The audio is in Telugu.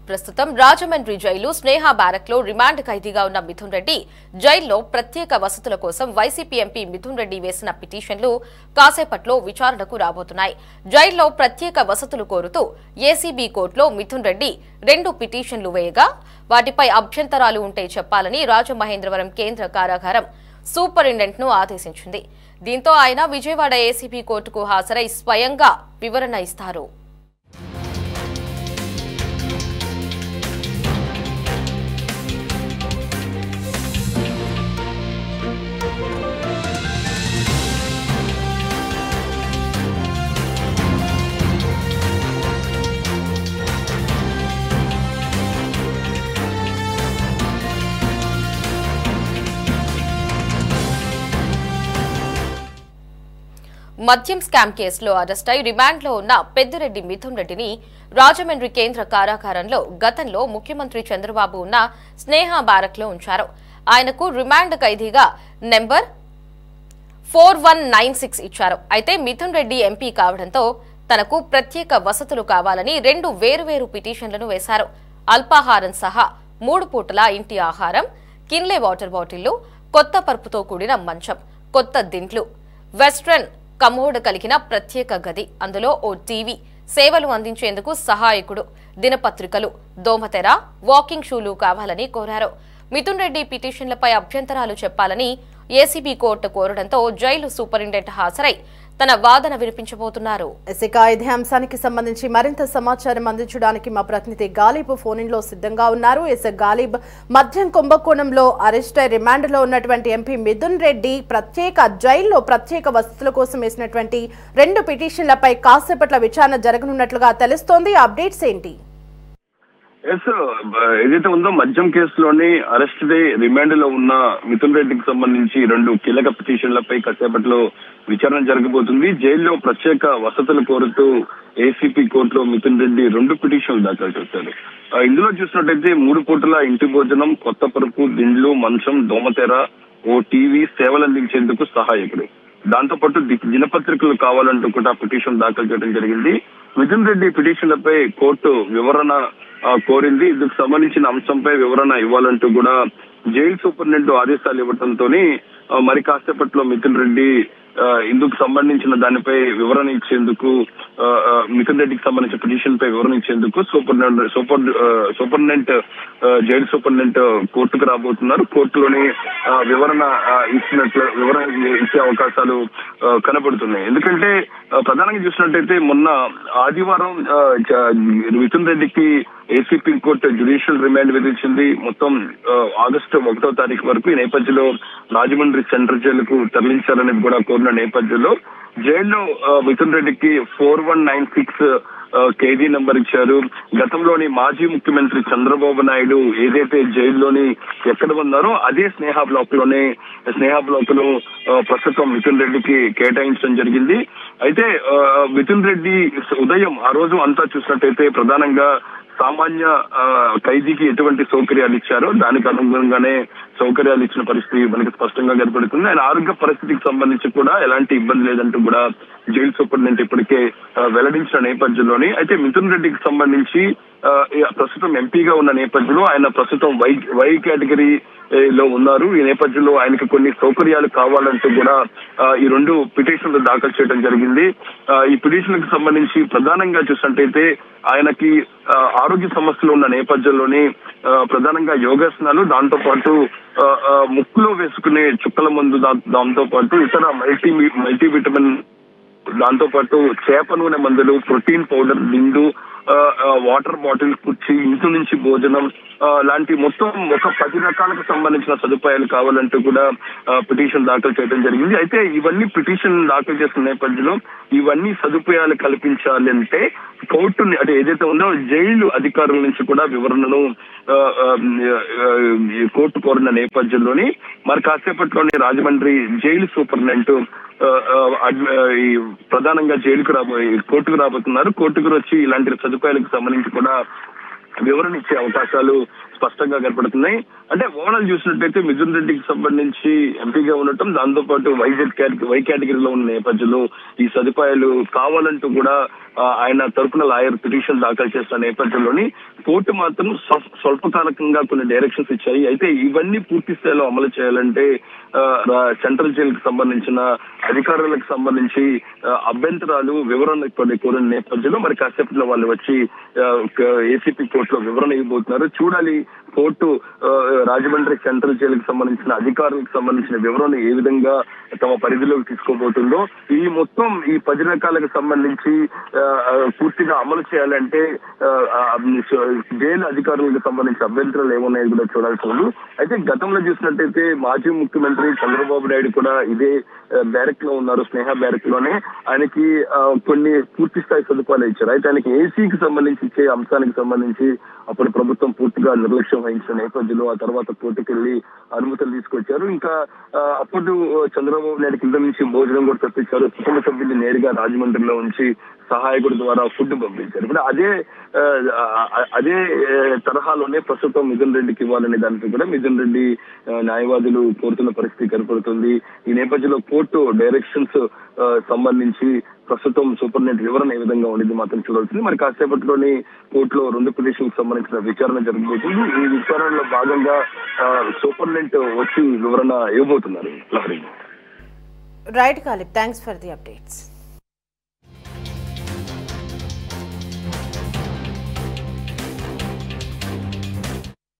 ప్రస్తుతం రాజమండ్రి జైలు స్నేహ బ్యారక్ లో రిమాండ్ ఖైదీగా ఉన్న మిథున్ రెడ్డి జైల్లో ప్రత్యేక వసతుల కోసం వైసీపీ ఎంపీ మిథున్ రెడ్డి వేసిన పిటిషన్లు కాసేపట్లో విచారణకు రాబోతున్నాయి. జైల్లో ప్రత్యేక వసతులు కోరుతూ ఏసీబీ కోర్టులో మిథున్ రెడ్డి 2 పిటిషన్లు వేయగా వాటిపై అభ్యంతరాలు ఉంటే చెప్పాలని రాజమహేంద్రవరం కేంద్ర కారాగారం సూపరింటెండెంట్ ను ఆదేశించింది. దీంతో ఆయన విజయవాడ ఏసీబీ కోర్టుకు హాజరై స్వయంగా వివరణ ఇస్తారు. మద్యం స్కామ్ కేసులో అరెస్టై రిమాండ్లో ఉన్న పెద్దిరెడ్డి మిథున్ రెడ్డిని రాజమండ్రి కేంద్ర కారాగారంలో గతంలో ముఖ్యమంత్రి చంద్రబాబు ఉన్న స్నేహ బ్యారక్ లో ఉంచారు. ఆయనకు రిమాండ్ ఖైదీగా నెంబర్ 4196 ఇచ్చారు. అయితే మిథున్ రెడ్డి ఎంపీ కావడంతో తనకు ప్రత్యేక వసతులు కావాలని 2 వేరువేరు పిటిషన్లను వేశారు. అల్పాహారం సహా 3 పూటల ఇంటి ఆహారం, కిన్లే వాటర్ బాటిళ్లు, కొత్త పరుపుతో కూడిన మంచం, కొత్త దిండ్లు, వెస్ట్రన్ కమోడ్ కలిగిన ప్రత్యేక గది, అందులో ఓ టీవీ, సేవలు అందించేందుకు సహాయకుడు, దినపత్రికలు, దోమతెర, వాకింగ్ షూలు కావాలని కోరారు. మిథున్ రెడ్డి పిటిషన్లపై అభ్యంతరాలు చెప్పాలని ఏసీబీ కోర్టు కోరడంతో జైలు సూపరింటెండెంట్ హాజరై తన వాదన వినిపించబోతున్నారు. ఇదే అంశానికి సంబంధించి మరింత సమాచారం అందించడానికి మా ప్రతినిధి గాలిబ్ ఫోన్ లో సిద్ధంగా ఉన్నారు. గాలిబ్, మద్యం కుంభకోణంలో అరెస్ట్ అయి రిమాండ్ లో ఉన్నటువంటి ఎంపీ మిథున్ రెడ్డి జైల్లో ప్రత్యేక వసతుల కోసం వేసినటువంటి 2 పిటిషన్లపై కాసేపట్ల విచారణ జరగనున్నట్లుగా తెలుస్తోంది. అప్డేట్స్ ఏంటి? ఏదైతే ఉందో మద్యం కేసులోని అరెస్ట్ అయి రిమాండ్ లో ఉన్న మిథున్ రెడ్డికి సంబంధించి 2 కీలక పిటిషన్లపై కాసేపట్లో విచారణ జరగబోతుంది. జైల్లో ప్రత్యేక వసతులు కోరుతూ ఏసీపీ కోర్టులో మిథున్ రెడ్డి 2 పిటిషన్లు దాఖలు చేశారు. ఇందులో చూసినట్టయితే 3 పూటల ఇంటి భోజనం, కొత్త పరుపు, దిండ్లు, మంచం, దోమతెర, ఓ టీవీ, సేవలు అందించేందుకు సహాయకుడు, దాంతోపాటు దినపత్రికలు కావాలంటూ కూడా పిటిషన్ దాఖలు చేయడం జరిగింది. మిథున్ రెడ్డి పిటిషన్లపై కోర్టు వివరణ కోరింది. ఇందుకు సంబంధించిన అంశంపై వివరణ ఇవ్వాలంటూ కూడా జైలు సూపరింటెండెంట్ ఆదేశాలు ఇవ్వడంతో మరి కాసేపట్లో మిథున్ రెడ్డి ఇందుకు సంబంధించిన దానిపై వివరణ ఇచ్చేందుకు మిథున్ రెడ్డికి సంబంధించిన పిటిషన్ పై వివరణ ఇచ్చేందుకు సూపరింటెండెంట్ జైలు సూపరింటెండెంట్ కోర్టుకు రాబోతున్నారు. కోర్టులోని వివరణ ఇచ్చే అవకాశాలు కనబడుతున్నాయి. ఎందుకంటే ప్రధానంగా చూసినట్టయితే మొన్న ఆదివారం మిథున్ రెడ్డికి ఏసీపీ కోర్టు జ్యుడిషియల్ రిమాండ్ విధించింది. మొత్తం ఆగస్టు 1వ తారీఖు వరకు. ఈ నేపథ్యంలో రాజమండ్రి సెంట్రల్ జైలుకు తరలించాలని కూడా కోరిన నేపథ్యంలో జైల్లో మిథున్ రెడ్డికి 4196 ఖైదీ నంబర్ ఇచ్చారు. గతంలోని మాజీ ముఖ్యమంత్రి చంద్రబాబు నాయుడు ఏదైతే జైల్లోని ఎక్కడ ఉన్నారో అదే స్నేహ బ్లాక్ లో ప్రస్తుతం మిథున్ రెడ్డికి కేటాయించడం జరిగింది. అయితే మిథున్ రెడ్డి ఉదయం ఆ రోజు అంతా చూసినట్టయితే ప్రధానంగా సామాన్య ఖైదీకి ఎటువంటి సౌకర్యాలు ఇచ్చారో దానికి అనుగుణంగానే సౌకర్యాలు ఇచ్చిన పరిస్థితి మనకి స్పష్టంగా కనపడుతుంది. ఆయన ఆరోగ్య పరిస్థితికి సంబంధించి కూడా ఎలాంటి ఇబ్బంది లేదంటూ కూడా జైలు సూపరింటెండెంట్ ఇప్పటికే వెల్లడించిన నేపథ్యంలోని అయితే మిథున్ రెడ్డికి సంబంధించి ప్రస్తుతం ఎంపీగా ఉన్న నేపథ్యంలో ఆయన ప్రస్తుతం వై కేటగిరీ లో ఉన్నారు. ఈ నేపథ్యంలో ఆయనకి కొన్ని సౌకర్యాలు కావాలంటూ కూడా ఈ 2 పిటిషన్లు దాఖలు చేయడం జరిగింది. ఈ పిటిషన్లకు సంబంధించి ప్రధానంగా చూసినట్టయితే ఆయనకి ఆరోగ్య సమస్యలు ఉన్న నేపథ్యంలోని ప్రధానంగా యోగాసనాలు, దాంతో పాటు ముక్కులో వేసుకునే చుక్కల మందు, దాంతో పాటు ఇతర మల్టీవిటమిన్, దాంతో పాటు చేప నూనె మందులు, ప్రోటీన్ పౌడర్, దిండు, వాటర్ బాటిల్, కుర్చీ, ఇంటి నుంచి భోజనం లాంటి మొత్తం ఒక 10 రకాలకు సంబంధించిన సదుపాయాలు కావాలంటూ కూడా పిటిషన్ దాఖలు చేయడం జరిగింది. అయితే ఇవన్నీ పిటిషన్ దాఖలు చేసిన నేపథ్యంలో ఇవన్నీ సదుపాయాలు కల్పించాలి అంటే కోర్టుని అంటే ఏదైతే ఉందో జైలు అధికారుల నుంచి కూడా వివరణను కోర్టు కోరిన నేపథ్యంలోని మరి కాసేపట్లోనే రాజమండ్రి జైలు సూపరింటెండెంట్ ప్రధానంగా కోర్టుకు రాబోతున్నారు. కోర్టుకు వచ్చి ఇలాంటి సదుపాయాలకు సంబంధించి కూడా వివరణ ఇచ్చే అవకాశాలు స్పష్టంగా కనపడుతున్నాయి. అంటే ఓవరాల్ చూసినట్టయితే మిథున్ రెడ్డికి సంబంధించి ఎంపీగా ఉండటం, దాంతో పాటు వై కేటగిరీలో ఉన్న నేపథ్యంలో ఈ సదుపాయాలు కావాలంటూ కూడా ఆయన తరపున లాయర్ పిటిషన్ దాఖలు చేసిన నేపథ్యంలోని కోర్టు మాత్రం స్వల్పకాలికంగా కొన్ని డైరెక్షన్స్ ఇచ్చాయి. అయితే ఇవన్నీ పూర్తి స్థాయిలో అమలు చేయాలంటే సెంట్రల్ జైలుకి సంబంధించిన అధికారులకు సంబంధించి అభ్యంతరాలు వివరణ కోరిన నేపథ్యంలో మరి కాసేపట్లో వాళ్ళు వచ్చి ఏసీపీ కోర్టులో వివరణ ఇవ్వబోతున్నారు. చూడాలి కోర్టు రాజమండ్రి సెంట్రల్ జైలుకి సంబంధించిన అధికారులకు సంబంధించిన వివరణ ఏ విధంగా తమ పరిధిలోకి తీసుకోబోతుందో. ఈ మొత్తం ఈ 10 రకాలకు సంబంధించి పూర్తిగా అమలు చేయాలంటే జైలు అధికారులకు సంబంధించిన అభ్యంతరాలు ఏమున్నాయో కూడా చూడాల్సి ఉంది. అయితే గతంలో చూసినట్టయితే మాజీ ముఖ్యమంత్రి చంద్రబాబు నాయుడు కూడా ఇదే బ్యారెక్ లో ఉన్నారు, స్నేహ బ్యారెక్ లోనే. ఆయనకి కొన్ని పూర్తి స్థాయి సదుపాయాలు ఇచ్చారు. అయితే ఆయనకి ఏసీకి సంబంధించి ఇచ్చే అంశానికి సంబంధించి అప్పుడు ప్రభుత్వం పూర్తిగా నిర్లక్ష్యం వహించిన నేపథ్యంలో ఆ తర్వాత కోర్టుకెళ్లి అనుమతులు తీసుకొచ్చారు. ఇంకా అప్పుడు చంద్రబాబు నాయుడు కింద నుంచి భోజనం కూడా తెప్పించారు. కుటుంబ సభ్యుల్ని నేరుగా రాజమండ్రిలో ఉంచి సహాయకుడి ద్వారా ఫుడ్ పంపించారు. ఇప్పుడు అదే తరహాలోనే ప్రస్తుతం మిథున్ రెడ్డికి ఇవ్వాలనే దానికి కూడా మిథున్ రెడ్డి న్యాయవాదులు కోరుతున్న పరిస్థితి కనపడుతుంది. ఈ నేపథ్యంలో కోర్టు డైరెక్షన్స్ సంబంధించి ప్రస్తుతం సూపరింటెండెంట్ వివరణ ఏ విధంగా ఉండేది మాత్రం చూడాల్సింది. మరి కాసేపట్లోని కోర్టులో 2 పిటిషన్లకు సంబంధించిన విచారణ జరగబోతుంది. ఈ విచారణలో భాగంగా సూపరింటెండెంట్ వచ్చి వివరణ ఇవ్వబోతున్నారు. Right Ghalib, thanks for the updates.